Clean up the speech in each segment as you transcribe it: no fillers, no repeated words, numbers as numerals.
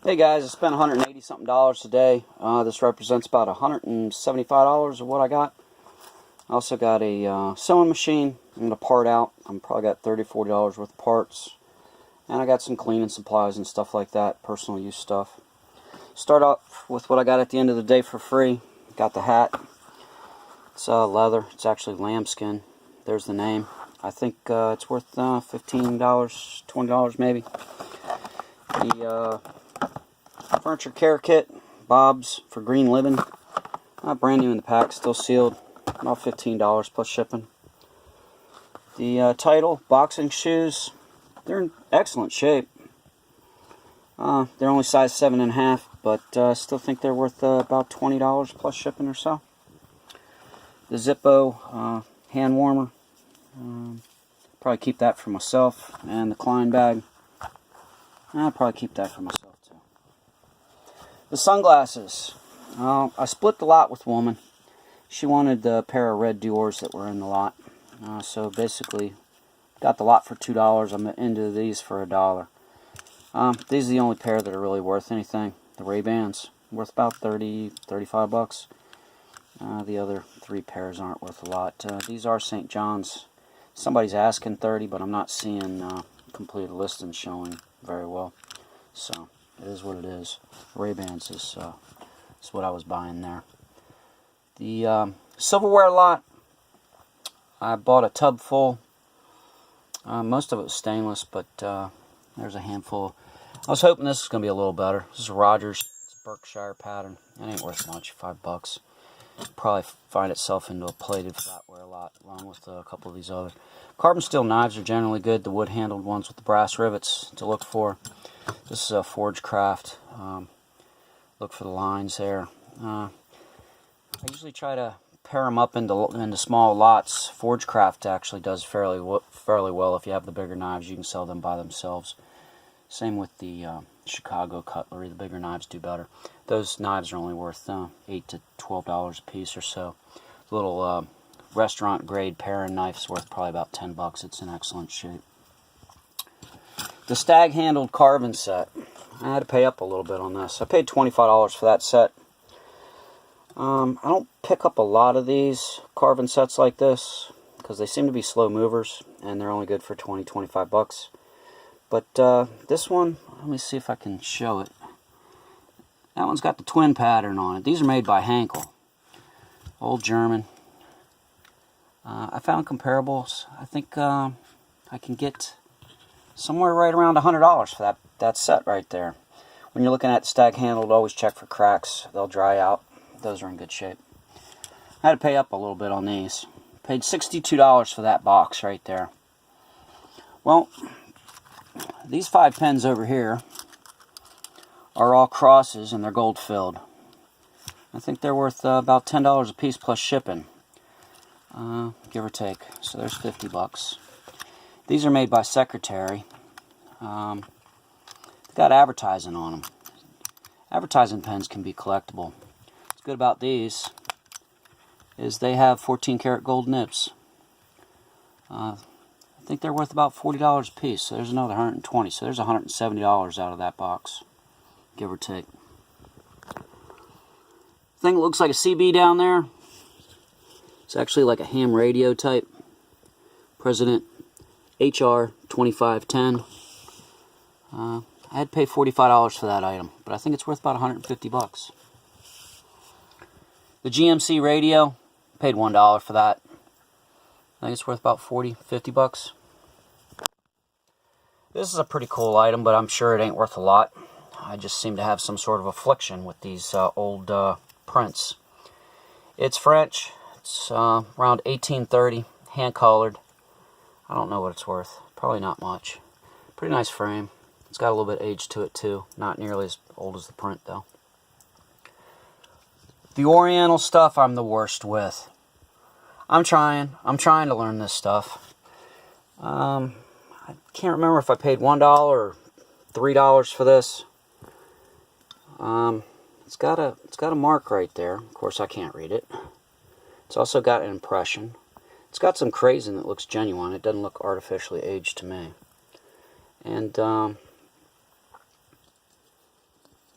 Hey guys, I spent $180 something today. This represents about $175 of what I got. I also got a sewing machine. I'm going to part out. I'm probably got $30 to $40 worth of parts. And I got some cleaning supplies and stuff like that, personal use stuff. Start off with what I got at the end of the day for free. Got the hat. It's leather. It's actually lambskin. There's the name. I think it's worth $15, $20 maybe. The furniture care kit, Bob's for Green Living. Brand new in the pack, still sealed. About $15 plus shipping. The title, boxing shoes. They're in excellent shape. They're only size 7.5, but I still think they're worth about $20 plus shipping or so. The Zippo hand warmer. Probably keep that for myself. And the Klein bag. I'll probably keep that for myself too. The sunglasses. I split the lot with a woman. She wanted a pair of red Dior's that were in the lot. So basically, got the lot for $2. I'm into these for $1. These are the only pair that are really worth anything. The Ray-Bans, worth about 30, 35 bucks. The other 3 pairs aren't worth a lot. These are St. John's. Somebody's asking 30, but I'm not seeing completed listings showing very well. So, it is what it is. Ray-Bans is what I was buying there. The silverware lot, I bought a tub full. Most of it was stainless, but there's a handful. I was hoping this was going to be a little better. This is Rogers. It's a Berkshire pattern. It ain't worth much, $5. Probably find itself into a plated flatware lot, along with a couple of these other. Carbon steel knives are generally good. The wood-handled ones with the brass rivets to look for. This is a Forge Craft. Look for the lines there. I usually try to pair them up into small lots. Forge Craft actually does fairly well. If you have the bigger knives, you can sell them by themselves. Same with the Chicago cutlery. The bigger knives do better. Those knives are only worth $8 to $12 a piece or so. The little restaurant grade paring knife is worth probably about $10. It's in excellent shape. The Stag Handled carving set. I had to pay up a little bit on this. I paid $25 for that set. I don't pick up a lot of these carving sets like this because they seem to be slow movers and they're only good for 20, 25 bucks. But this one, let me see if I can show it. That one's got the twin pattern on it. These are made by Henkel. Old German. I found comparables. I think I can get somewhere right around $100 for that set right there. When you're looking at Stag Handled, always check for cracks. They'll dry out. Those are in good shape. I had to pay up a little bit on these. Paid $62 for that box right there. Well, these 5 pens over here are all crosses and they're gold filled. I think they're worth about $10 a piece plus shipping, give or take. So there's 50 bucks. These are made by Secretary. They've got advertising on them. Advertising pens can be collectible. What's good about these is they have 14 karat gold nibs. I think they're worth about $40 a piece. So there's another 120. So there's $170 out of that box, give or take. Thing that looks like a CB down there. It's actually like a ham radio type. President HR2510. I had to pay $45 for that item, but I think it's worth about 150 bucks. The GMC radio, paid $1 for that. I think it's worth about 40, 50 bucks. This is a pretty cool item, but I'm sure it ain't worth a lot. I just seem to have some sort of affliction with these old prints. It's French. It's around 1830, hand-colored. I don't know what it's worth. Probably not much. Pretty nice frame. It's got a little bit of age to it too. Not nearly as old as the print though. The Oriental stuff I'm the worst with. I'm trying to learn this stuff. I can't remember if I paid $1 or $3 for this. It's got a mark right there. Of course, I can't read it. It's also got an impression. It's got some crazing that looks genuine. It doesn't look artificially aged to me. And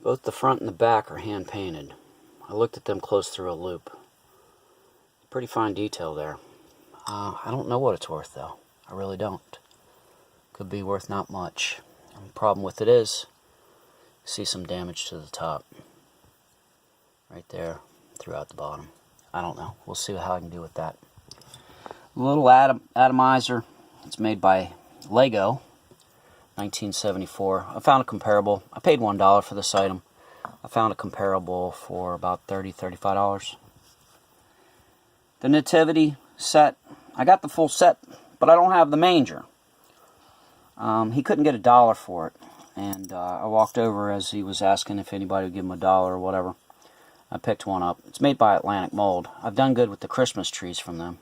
Both the front and the back are hand painted. I looked at them close through a loop. Pretty fine detail there. I don't know what it's worth though. I really don't. Could be worth not much. The problem with it is, you see some damage to the top. Right there, throughout the bottom. I don't know. We'll see how I can do with that. A little atomizer. It's made by Lego, 1974. I found a comparable. I paid $1 for this item. I found a comparable for about $30, $35. The nativity set. I got the full set, but I don't have the manger. He couldn't get $1 for it. And I walked over as he was asking if anybody would give him $1 or whatever. I picked one up. It's made by Atlantic Mold. I've done good with the Christmas trees from them.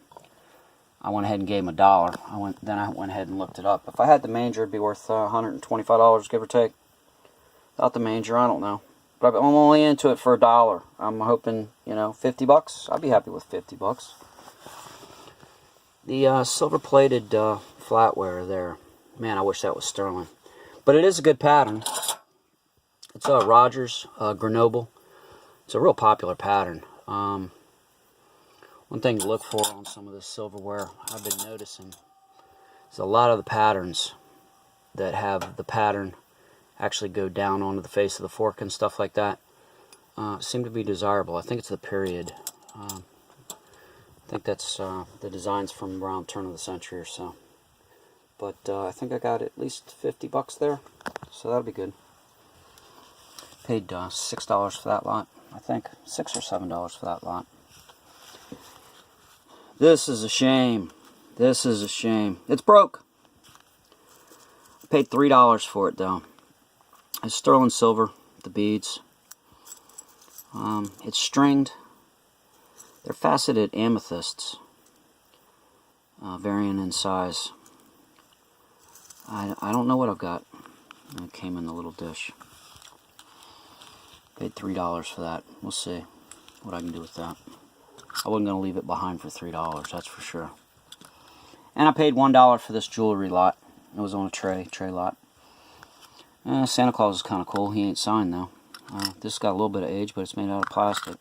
I went ahead and gave him $1. Then I went ahead and looked it up. If I had the manger, it'd be worth $125, give or take. Without the manger, I don't know. But I'm only into it for $1. I'm hoping, you know, 50 bucks. I'd be happy with 50 bucks. The silver-plated flatware there. Man, I wish that was sterling. But it is a good pattern. It's a Rogers Grenoble. It's a real popular pattern. One thing to look for on some of this silverware I've been noticing is a lot of the patterns that have the pattern actually go down onto the face of the fork and stuff like that seem to be desirable. I think it's the period. I think that's the designs from around turn of the century or so. But I think I got at least 50 bucks there, so that'll be good. Paid $6 for that lot. I think $6 or $7 for that lot. This is a shame. This is a shame. It's broke. I paid $3 for it though. It's sterling silver, the beads. It's stringed. They're faceted amethysts, varying in size. I don't know what I've got. It came in the little dish. Paid $3 for that. We'll see what I can do with that. I wasn't going to leave it behind for $3, that's for sure. And I paid $1 for this jewelry lot. It was on a tray lot. Santa Claus is kind of cool. He ain't signed though. This got a little bit of age, but it's made out of plastic.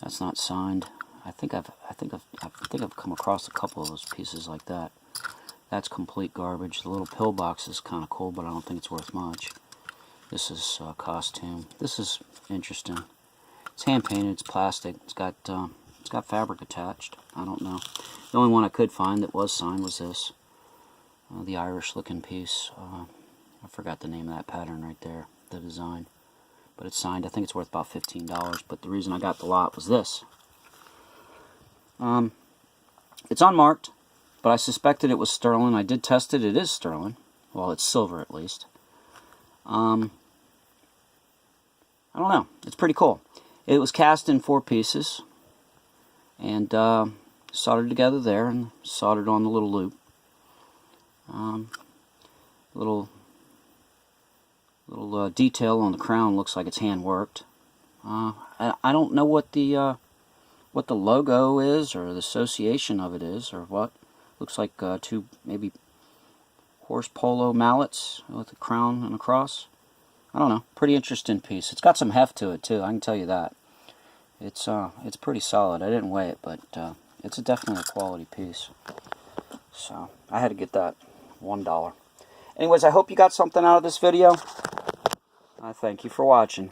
That's not signed. I think I've come across a couple of those pieces like that. That's complete garbage. The little pillbox is kind of cool, but I don't think it's worth much. This is costume. This is interesting. It's hand painted. It's plastic. It's got fabric attached. I don't know. The only one I could find that was signed was this, the Irish-looking piece. I forgot the name of that pattern right there, the design, but it's signed. I think it's worth about $15. But the reason I got the lot was this. It's unmarked, but I suspected it was sterling. I did test it. It is sterling. Well, it's silver at least. I don't know. It's pretty cool. It was cast in 4 pieces and soldered together there and soldered on the little loop. Little detail on the crown looks like it's hand worked. I don't know what the logo is or the association of it is or what. Looks like 2 maybe horse polo mallets with a crown and a cross. I don't know. Pretty interesting piece. It's got some heft to it too. I can tell you that. It's pretty solid. I didn't weigh it, but it's definitely a quality piece. So I had to get that $1. Anyways, I hope you got something out of this video. I thank you for watching.